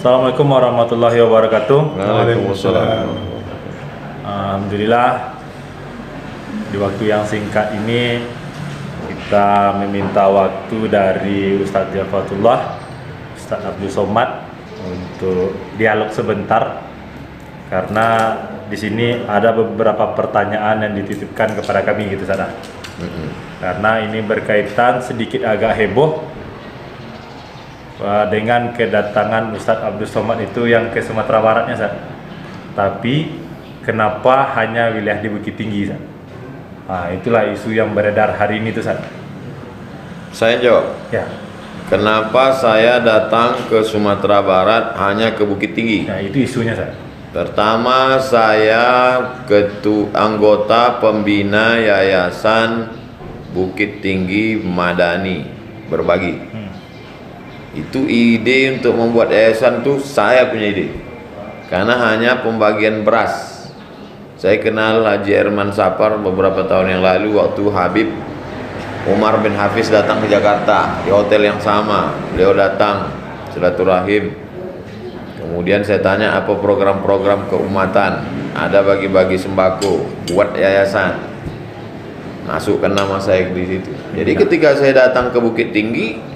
Assalamualaikum warahmatullahi wabarakatuh. Waalaikumsalam. Alhamdulillah, di waktu yang singkat ini kita meminta waktu dari Ustadz Jafatullah, Ustadz Abdul Somad untuk dialog sebentar, karena di sini ada beberapa pertanyaan yang dititipkan kepada kami gitu sana. Karena ini berkaitan sedikit agak heboh dengan kedatangan Ustadz Abdul Somad itu yang ke Sumatera Baratnya, Ustaz. Tapi kenapa hanya wilayah di Bukit Tinggi, Ustaz? Nah, itulah isu yang beredar hari ini tuh, Ustaz. Saya jawab. Ya. Kenapa saya datang ke Sumatera Barat hanya ke Bukit Tinggi? Nah, itu isunya, Ustaz. Pertama, saya anggota pembina Yayasan Bukit Tinggi Madani Berbagi. Itu ide untuk membuat yayasan tuh saya punya ide, karena hanya pembagian beras. Saya kenal Haji Herman Sapar beberapa tahun yang lalu waktu Habib Umar bin Hafiz datang ke Jakarta di hotel yang sama. Beliau datang silaturahim. Kemudian saya tanya apa program-program keumatan. Ada bagi-bagi sembako, buat yayasan. Masukkan nama saya di situ. Jadi ketika saya datang ke Bukit Tinggi,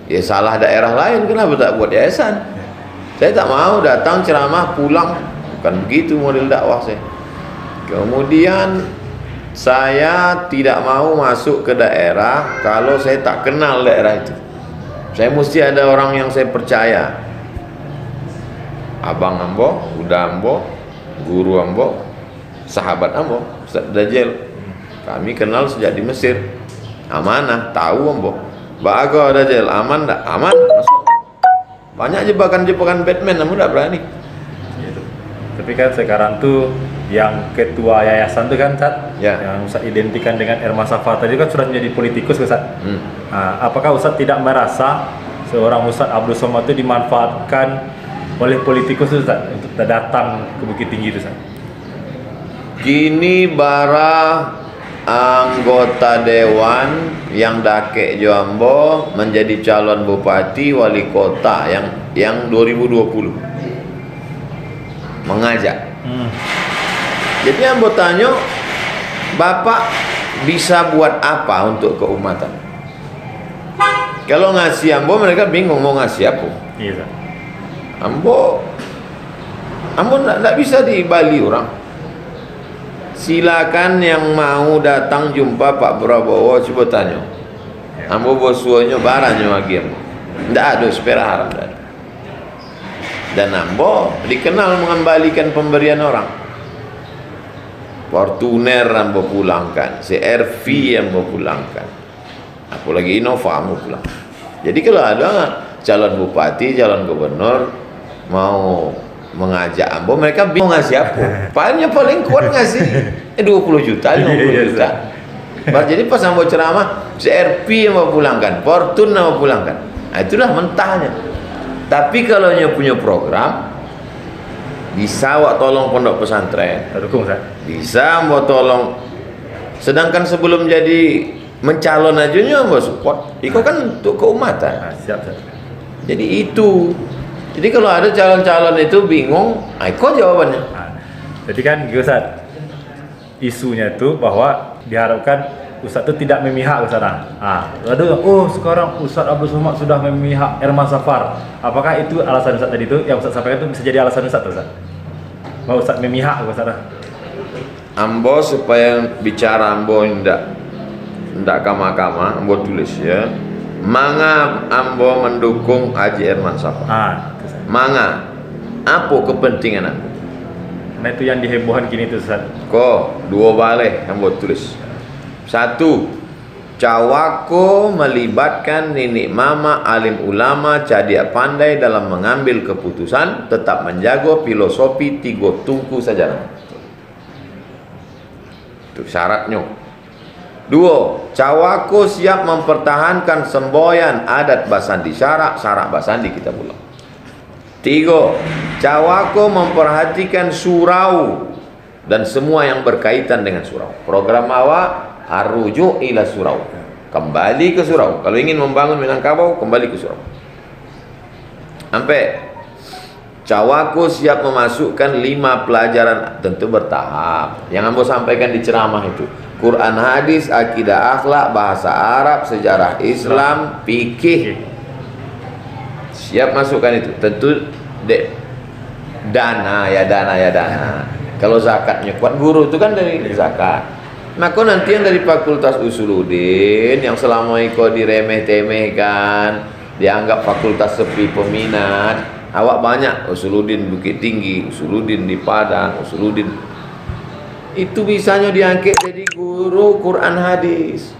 ya salah daerah lain, kenapa tak buat yayasan? Saya tak mau datang ceramah pulang, bukan begitu model dakwah saya. Kemudian saya tidak mau masuk ke daerah kalau saya tak kenal daerah itu. Saya mesti ada orang yang saya percaya. Abang ambo, budak ambo, guru ambo, sahabat ambo, Ustaz Dajjal. Kami kenal sejak di Mesir. Amanah, tahu ambo. Bago Dajjal, aman tak? Aman, masuk. Banyak jebakan-jebakan Batman, namun tak berani. Gitu. Tapi kan sekarang tuh yang ketua yayasan tuh kan, Ustaz, Ya. yang Ustaz identikan dengan Herman Safar tadi kan sudah menjadi politikus, Ustaz. Nah, apakah Ustaz tidak merasa seorang Ustadz Abdul Somad itu dimanfaatkan oleh politikus, Ustaz, untuk datang ke Bukit Tinggi itu, Ustaz? Kini bara anggota dewan yang Dake Jambo menjadi calon bupati wali kota yang 2020 mengajak. Jadi ambo tanya, Bapak bisa buat apa untuk keumatan? Kalau ngasih ambo, mereka bingung mau ngasih apa. Iya, Ustaz. Ambo tidak bisa di Bali orang. Silakan yang mau datang jumpa Pak Prabowo, coba tanya. Ambo bosuanya baranya lagi ambo. Tidak ada sepera haram. Dan ambo dikenal mengembalikan pemberian orang. Fortuner ambo pulangkan, CRV ambo pulangkan. Apalagi Innova ambo pulang. Jadi kalau ada calon bupati, calon gubernur mau mengajak ambo, mereka bingung ngasih apa. Paling kuat ngasih 20 juta, 50 juta. Jadi pas ambo ceramah, CRP yang mau pulangkan, Fortune mau pulangkan. Nah, itulah mentahnya. Tapi kalau punya program, bisa wak tolong pondok pesantren. Dukung, Ustaz. Bisa ambo tolong. Sedangkan sebelum jadi mencalon aja ambo support. Itu kan untuk keumatan. Nah, siap, Ustaz. Jadi itu. Jadi kalau ada calon-calon itu bingung, kok jawabannya? Nah, jadi kan gitu, Ustaz, isunya itu bahwa diharapkan Ustaz itu tidak memihak, Ustaz. Sekarang Ustaz Abdul Somad sudah memihak Herman Safar. Apakah itu alasan Ustaz tadi itu yang Ustaz sampaikan itu bisa jadi alasan Ustaz, Ustaz? Mau Ustaz memihak, Ustaz? Ambo supaya bicara ambo ndak kama-kama, ambo tulis ya. Manga ambo mendukung Haji Herman Safar. Manga, apa kepentingan ambo? Nah, itu yang dihebohkan kini itu, Ustaz. Dua balik ambo tulis. Satu, cawako melibatkan nenek mama alim ulama cadia pandai dalam mengambil keputusan, tetap menjaga filosofi tiga tungku saja. Itu syaratnya. Dua, cawako siap mempertahankan semboyan adat Basandi syarak Basandi kita pulang. Tiga, cawako memperhatikan surau dan semua yang berkaitan dengan surau. Program awak arruju ila surau, kembali ke surau. Kalau ingin membangun Minangkabau, kembali ke surau. Sampai Cawaku siap memasukkan 5 pelajaran, tentu bertahap. Yang ambo sampaikan di ceramah itu, Quran, hadis, akidah, akhlak, bahasa Arab, sejarah Islam, fikih. Siap masukkan itu. Tentu dana. Kalau zakatnya kuat, guru itu kan dari zakat. Maka nanti yang dari Fakultas Usuluddin yang selama ini kok diremeh-temehkan, dianggap fakultas sepi peminat. Awak banyak Usuluddin Bukit Tinggi, Usuluddin di Padang, Usuluddin. Itu bisanya diangkat jadi guru Quran hadis,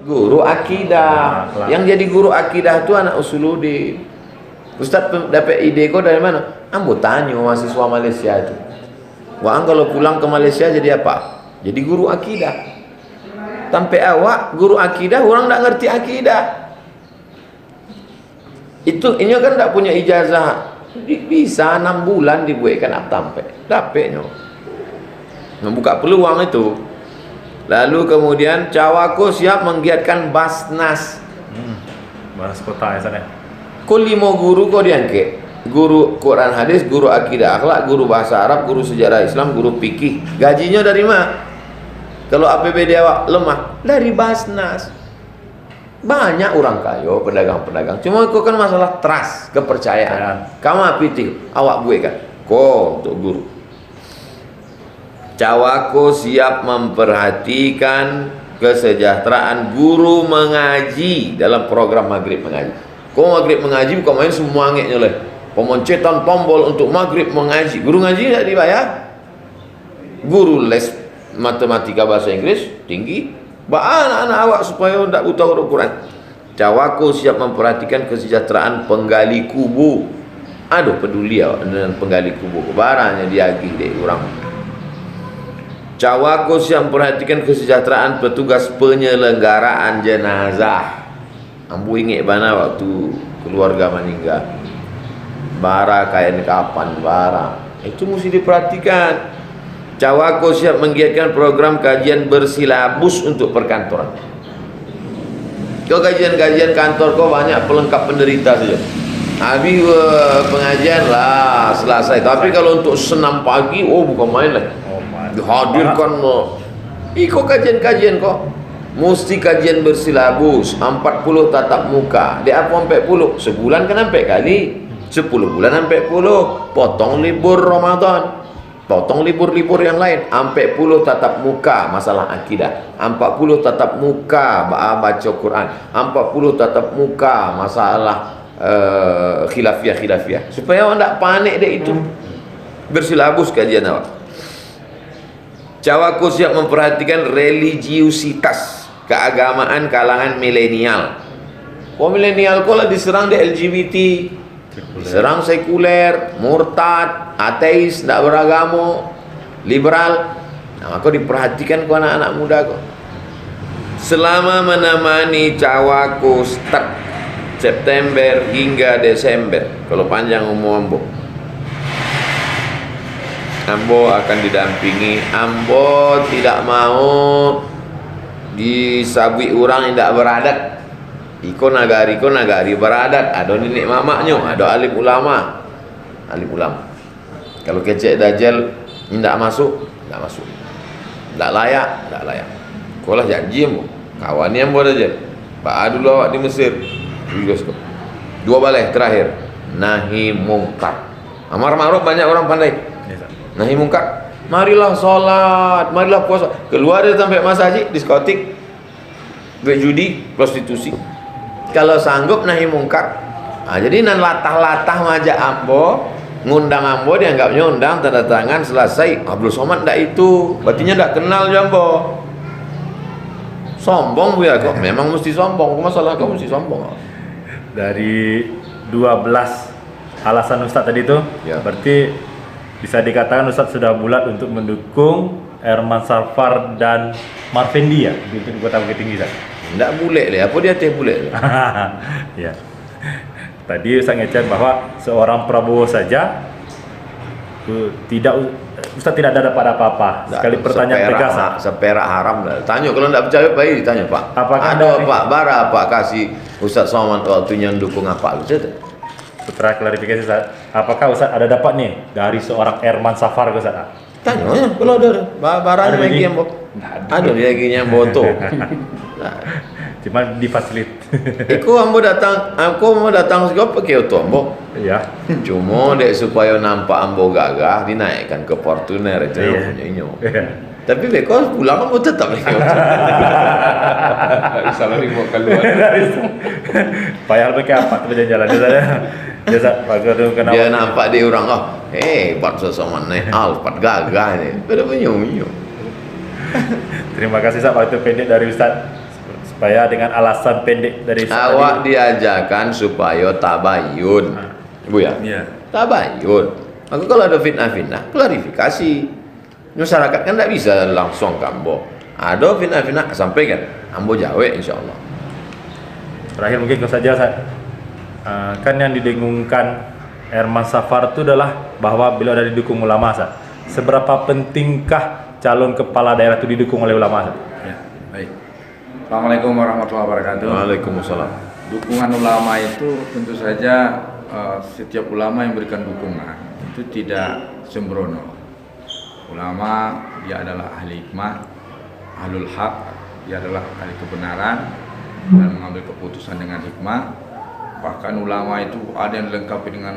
guru akidah. Yang jadi guru akidah itu anak Usuluddin. Ustaz dapat ide kok dari mana? Ambo tanya mahasiswa Malaysia itu. Wah, kalau pulang ke Malaysia jadi apa? Jadi guru akidah. Sampai awak guru akidah, orang tak ngerti akidah. Itu ini kan tak punya ijazah. Bisa 6 bulan dibuatkan apa sampai dapatnya. Membuka peluang itu. Lalu kemudian Cawaku siap menggiatkan Basnas. Bahas kota ya sana. Kau 5 guru kau diangkat. Guru Quran hadis, guru akidah akhlak, guru bahasa Arab, guru sejarah Islam, guru fikih. Gajinya dari mana? Kalau APBD awak lemah, dari Basnas. Banyak orang kaya, pedagang-pedagang. Cuma itu kan masalah trust, kepercayaan. Kamu pilih, awak gue kan. Kau untuk guru. Cawaku siap memperhatikan kesejahteraan guru mengaji dalam program maghrib mengaji. Kau maghrib mengaji bukan main semua angeknya lah. Pemencetan tombol untuk maghrib mengaji. Guru ngaji tidak dibayar. Guru les matematika bahasa Inggris tinggi. Anak-anak awak supaya tidak buta huruf Quran. Cawaku siap memperhatikan kesejahteraan penggali kubu. Aduh, peduli awak dengan penggali kubu. Barangnya diagih deh orang. Cawaku siap memperhatikan kesejahteraan petugas penyelenggaraan jenazah. Ambu ingat mana waktu keluarga meninggal. Bara kain kapan bara. Itu mesti diperhatikan. Cawaku siap menggiatkan program kajian bersilabus untuk perkantoran. Kau kajian-kajian kantor kau banyak pelengkap penderita saja. Habis pengajian lah selesai. Tapi kalau untuk senam pagi, oh bukan main lah. Dihadirkan kok kajian-kajian kok. Mesti kajian bersilabus 40 tatap muka. Dia apa 40? Sebulan kan sampai kali. 10 bulan sampai 10. Potong libur Ramadan. Potong libur-libur yang lain. Sampai 10 tatap muka masalah akidah. 40 tatap muka baca Quran. 40 tatap muka masalah khilafiyah. Supaya orang tak panik deh itu. Bersilabus kajian awak. Cawaku siap memperhatikan religiusitas keagamaan kalangan milenial. Kau milenial kau lah diserang di LGBT, diserang sekuler, murtad, ateis, tidak beragama, liberal. Nah, kau diperhatikan kau anak-anak muda kau. Selama menemani Cawaku start September hingga Desember, kalau panjang umur Ambo akan didampingi. Ambo tidak mau disabui orang yang tidak beradat. Iko nagari beradat. Ada nenek mamaknya, ada alim ulama. Kalau kecek dajjal tidak masuk. Tidak layak. Kau lah janji ambo. Kawannya ambo dajjal. Pak dulu awak di Mesir. 2 balai terakhir. Nahi mungkar. Amar ma'ruf banyak orang pandai. Nahi mungkar, marilah sholat, marilah puasa. Keluar dia sampai masjid, diskotik, judi, prostitusi. Kalau sanggup nahi mungkar. Jadi nan latah-latah majak ambo, ngundang ambo, dianggapnya undang, tanda tangan, selesai. Abdul Somad ndak itu, berartinya ndak kenal jambo. Sombong bu ya kok, memang mesti sombong. Masalah kau mesti sombong. Dari 12 alasan Ustadz tadi itu, ya. Berarti bisa dikatakan Ustadz sudah bulat untuk mendukung Herman Safar dan Marvendi ya untuk Kota Bukit Tinggi. Tidak boleh lah, apa dia teh boleh? Ya. Tadi Ustadz ngecek bahwa seorang Prabowo saja Ustadz tidak ada dapat apa-apa. Sekali pertanyaan tegas. Seperak haram lah. Tanya kalau tidak percaya baik ditanya Pak. Apakah ada Pak Bara Pak kasih Ustadz Somad waktunya mendukung apa? Putra klarifikasi Ustadz. Apakah Ustaz ada dapat nih dari seorang Erman Safar Ustaz? Tanya aja kalau ada barang Ada lagi lagi? yang ada lagi yang foto. Cuma difasilitasi. Aku mau datang juga pakai auto ambo. Iya. Cuma dek supaya nampak ambo gagah dinaikkan ke Fortuner itu Iya. punya inyo. Iya. Tapi beko pulang ambo tetap pakai auto. Salah nih mau keluar. Payah pakai apa tuh jalan-jalan dia. Biasa pakai tuh kenapa? Dia nampak dia orang buat sosok naik Alphard gagah ini. Pada punya inyo. Terima kasih Ustaz waktu pendek dari Ustaz. Supaya dengan alasan pendek dari Ustaz Awak tadi. diajarkan supaya tabayun. Ibu ya? Iya. Tabayun. Maka kalau ada fitnah-fitnah, klarifikasi. Masyarakat kan tidak bisa langsung ke ambo. Ada fitnah-fitnah, sampaikan. Ambo jawab insyaAllah. Terakhir mungkin saja Ustaz. Kan yang didengungkan Erman Safar itu adalah bahwa beliau ada didukung ulama Ustaz. Seberapa pentingkah calon kepala daerah itu didukung oleh ulama Ustaz? Ya, baik. Assalamualaikum warahmatullahi wabarakatuh. Waalaikumsalam. Dukungan ulama itu tentu saja setiap ulama yang berikan dukungan itu tidak sembrono. Ulama dia adalah ahli hikmah, ahlul haq, dia adalah ahli kebenaran dan mengambil keputusan dengan hikmah. Bahkan ulama itu ada yang dilengkapi dengan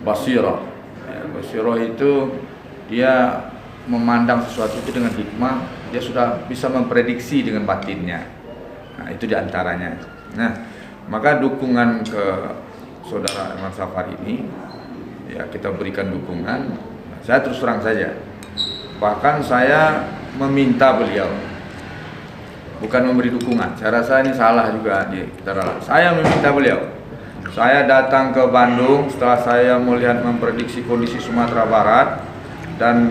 basirah. Ya, basirah itu dia memandang sesuatu itu dengan hikmah, dia sudah bisa memprediksi dengan batinnya. Nah, itu diantaranya. Nah, maka dukungan ke saudara Erman Safar ini, ya kita berikan dukungan. Saya terus terang saja, bahkan saya meminta beliau, bukan memberi dukungan. Saya rasa ini salah juga saya meminta beliau. Saya datang ke Bandung setelah saya melihat memprediksi kondisi Sumatera Barat dan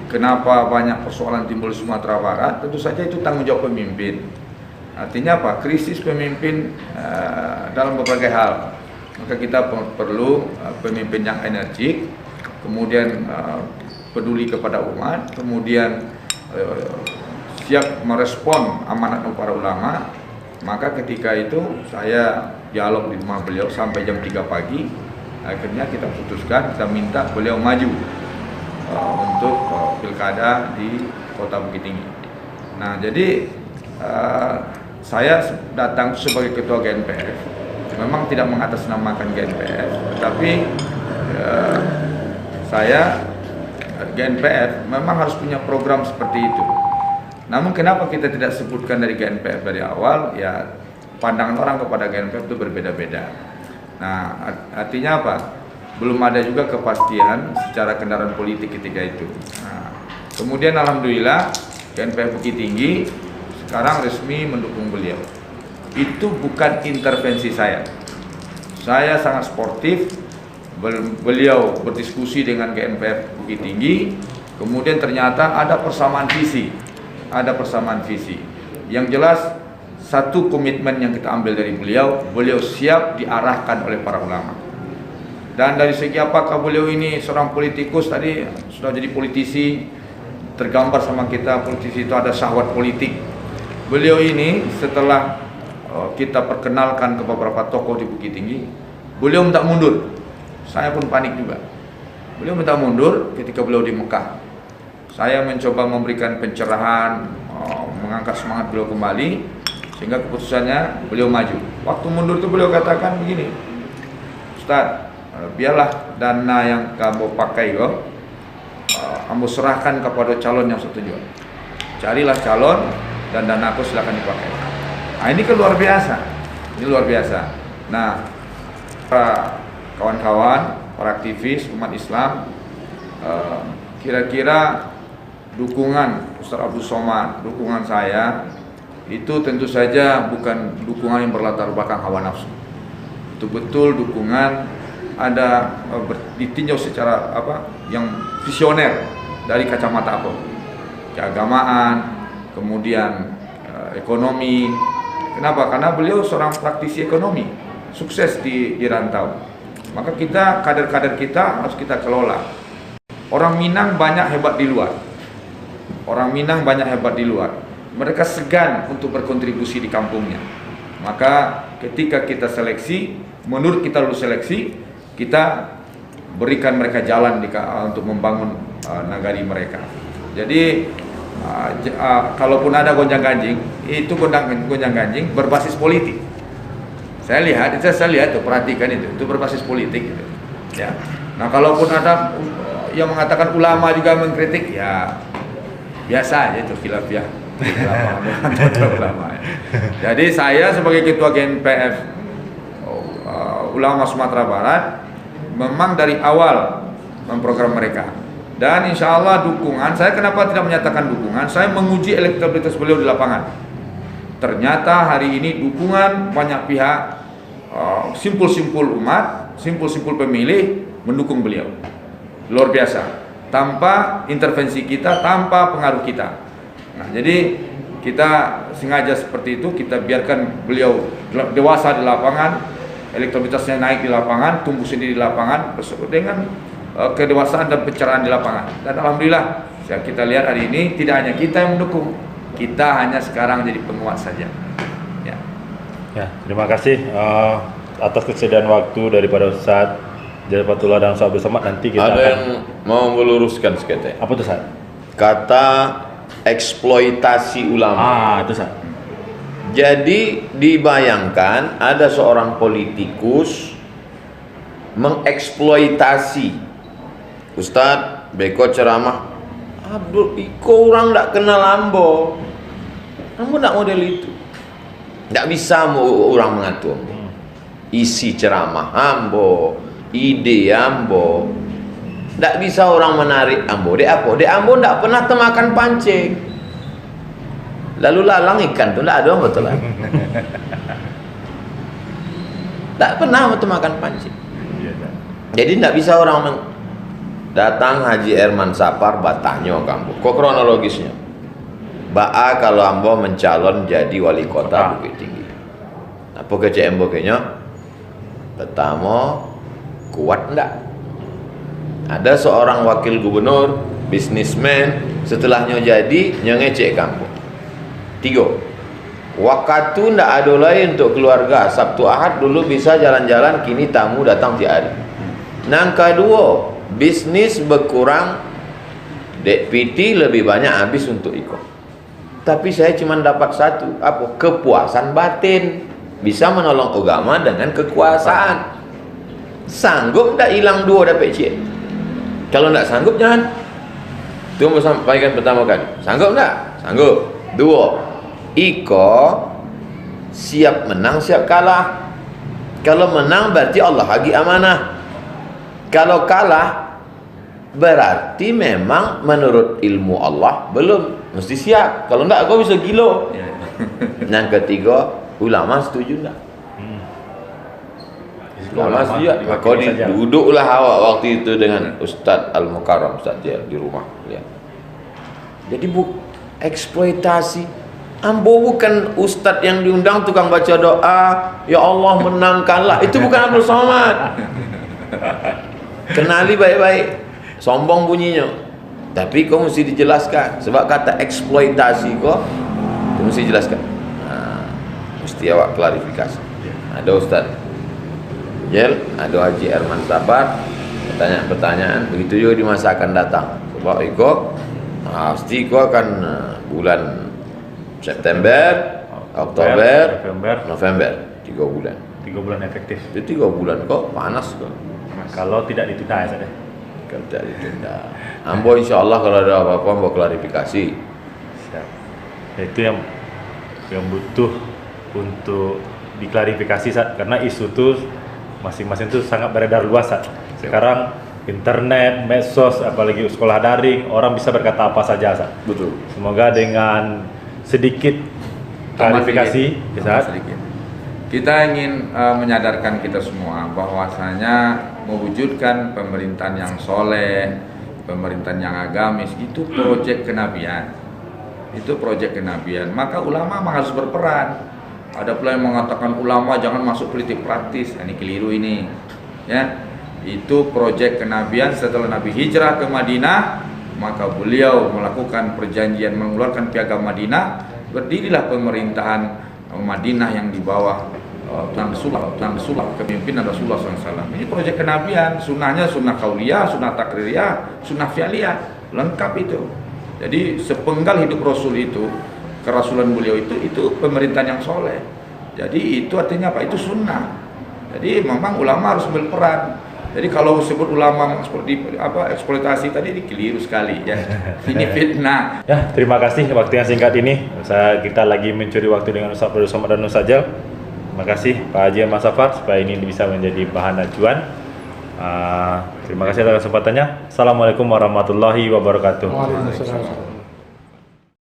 kenapa banyak persoalan timbul di Sumatera Barat. Tentu saja itu tanggung jawab pemimpin. Artinya apa? Krisis pemimpin dalam berbagai hal. Maka kita perlu pemimpin yang energik, kemudian peduli kepada umat, kemudian siap merespon amanat para ulama. Maka ketika itu saya dialog di rumah beliau sampai jam 3 pagi. Akhirnya kita putuskan, kita minta beliau maju untuk pilkada di Kota Bukit Tinggi. Nah, jadi saya datang sebagai ketua GNPF, memang tidak mengatasnamakan GNPF, tetapi saya GNPF memang harus punya program seperti itu. Namun kenapa kita tidak sebutkan dari GNPF dari awal? Ya, pandangan orang kepada GNPF itu berbeda-beda. Nah, artinya apa? Belum ada juga kepastian secara kendaraan politik ketika itu. Nah, kemudian alhamdulillah GNPF Bukit Tinggi sekarang resmi mendukung beliau. Itu bukan intervensi saya. Saya sangat sportif. Beliau berdiskusi dengan GNPF Bukit Tinggi. Kemudian ternyata ada persamaan visi. Yang jelas satu komitmen yang kita ambil dari beliau siap diarahkan oleh para ulama. Dan dari segi apakah beliau ini seorang politikus, tadi sudah jadi politisi, tergambar sama kita politisi itu ada syahwat politik. Beliau ini setelah kita perkenalkan ke beberapa tokoh di Bukit Tinggi, beliau minta mundur. Saya pun panik juga. Beliau minta mundur ketika beliau di Mekah. Saya mencoba memberikan pencerahan, mengangkat semangat beliau kembali, sehingga keputusannya beliau maju. Waktu mundur itu beliau katakan begini, Ustaz, biarlah dana yang kamu pakai kamu serahkan kepada calon yang setuju. Carilah calon dan dana aku silakan dipakai. Nah, ini kan luar biasa. Nah, para kawan-kawan, para aktivis umat Islam, kira-kira dukungan Ustaz Abdul Somad, dukungan saya itu tentu saja bukan dukungan yang berlatar belakang hawa nafsu. Itu betul dukungan ada ditinjau secara yang visioner dari kacamata apa? Keagamaan, kemudian ekonomi. Kenapa? Karena beliau seorang praktisi ekonomi, sukses di rantau. Maka kader-kader kita harus kita kelola. Orang Minang banyak hebat di luar. Mereka segan untuk berkontribusi di kampungnya. Maka ketika kita seleksi, menurut kita lulus seleksi, kita berikan mereka jalan untuk membangun nagari mereka. Jadi kalaupun ada gonjang-ganjing, itu gonjang-ganjing berbasis politik. Saya lihat tuh, perhatikan itu berbasis politik gitu. Ya. Nah, kalaupun ada yang mengatakan ulama juga mengkritik, ya biasa aja itu khilafiyah ulama. Jadi saya sebagai ketua GNPF Ulama Sumatera Barat memang dari awal memprogram mereka. Dan insya Allah dukungan, saya kenapa tidak menyatakan dukungan? Saya menguji elektabilitas beliau di lapangan. Ternyata hari ini dukungan banyak pihak, simpul-simpul umat, simpul-simpul pemilih mendukung beliau. Luar biasa. Tanpa intervensi kita, tanpa pengaruh kita. Nah, jadi kita sengaja seperti itu, kita biarkan beliau dewasa di lapangan, elektabilitasnya naik di lapangan, tumbuh sendiri di lapangan, dengan kedewasaan dan pencerahan di lapangan. Dan alhamdulillah, kita lihat hari ini tidak hanya kita yang mendukung, kita hanya sekarang jadi penguat saja. Ya, terima kasih atas kesediaan waktu daripada Ustaz Fatullah dan Ustaz Abdul Somad. Nanti kita ada yang mau meluruskan sekete. Apa tuh, Ustaz? Kata eksploitasi ulama. Itu, Ustaz. Jadi dibayangkan ada seorang politikus mengeksploitasi Ustadz Beko ceramah, Abdul Iko orang tak kenal Ambo. Ambo tak model itu. Tak bisa orang mengatur isi ceramah Ambo, ide Ambo. Tak bisa orang menarik Ambo. Dek apa? Dek Ambo tak pernah temakan pancing. Lalu lalang ikan tu tak ada, betul lah. Tak pernah temakan pancing. Jadi tak bisa orang datang Haji Herman Sapar batahnya kamu. Kok kronologisnya? Ba'a kalau Ambo mencalon jadi wali kota Bukit Tinggi. Apa KCM bokehnya? Pertama, kuat enggak? Ada seorang wakil gubernur, bisnismen, setelahnya jadi nyengecek kampung. 3, waktu ndak ada lain untuk keluarga. Sabtu Ahad dulu bisa jalan-jalan, kini tamu datang tiap hari. Nang kedua, bisnis berkurang, dek PT lebih banyak habis untuk ikut. Tapi saya cuma dapat satu, apa? Kepuasan batin. Bisa menolong agama dengan kekuasaan. Sanggup ndak hilang 2 dapat cik? Kalau ndak sanggup jangan. Itu mau sampaikan pertama kali. Sanggup ndak? Sanggup. 2, Iko siap menang siap kalah. Kalau menang berarti Allah bagi amanah. Kalau kalah berarti memang menurut ilmu Allah belum, mesti siap. Kalau enggak kau bisa gilo. Yang ketiga, ulama setuju enggak? Ulama setuju. Kau duduklah awak waktu itu dengan Ustadz Al-Mukarram, Ustadz dia di rumah. Ya. Jadi eksploitasi. Ambo bukan ustadz yang diundang tukang baca doa, ya Allah menangkanlah. Itu bukan Abdul Somad. Kenali baik-baik. Sombong bunyinya. Tapi kau mesti dijelaskan. Sebab kata eksploitasi kau mesti dijelaskan. Nah, mesti awak klarifikasi. Ada Ustadz Jel, ada Haji Herman Sapar, pertanyaan-pertanyaan. Begitu juga di masa akan datang. Sebab kau pasti kau akan bulan September, Oktober, November, 3 bulan. 3 bulan efektif. Itu 3 bulan kok panas kok. Kalau tidak ditunda ya, Sadeh. Kalau tidak ditunda. Ambo insya Allah kalau ada apa-apa mau klarifikasi. Siap. Itu yang butuh untuk diklarifikasi, Sat, karena isu itu masing-masing itu sangat beredar luas, Sat. Sekarang internet, medsos, apalagi sekolah daring, orang bisa berkata apa saja, Sat. Betul. Semoga dengan sedikit klarifikasi, sedikit. Kita ingin menyadarkan kita semua bahwasanya mewujudkan pemerintahan yang soleh, pemerintahan yang agamis itu proyek kenabian. Itu proyek kenabian. Maka ulama harus berperan. Ada pula yang mengatakan ulama jangan masuk politik praktis. Ini keliru ini. Ya. Itu proyek kenabian setelah Nabi hijrah ke Madinah, maka beliau melakukan perjanjian mengeluarkan piagam Madinah, berdirilah pemerintahan Madinah yang di bawah tentang Rasulullah, kepemimpinan Rasulullah SAW. Ini proyek kenabian, sunnahnya sunnah kauliyah, sunnah takririah, sunnah fi'liyah, lengkap itu. Jadi sepenggal hidup Rasul itu, kerasulan beliau itu pemerintahan yang soleh. Jadi itu artinya apa? Itu sunnah. Jadi memang ulama harus berperan. Jadi kalau sebut ulama seperti apa eksploitasi tadi ini keliru sekali ya. Ini fitnah. Ya, terima kasih waktu yang singkat ini. Kita lagi mencuri waktu dengan Ustaz Abdul Somad dan Ustaz Jal. Terima kasih Pak Haji Mas Safar supaya ini bisa menjadi bahan acuan. Terima kasih atas kesempatannya. Assalamualaikum warahmatullahi wabarakatuh. Waalaikumsalam.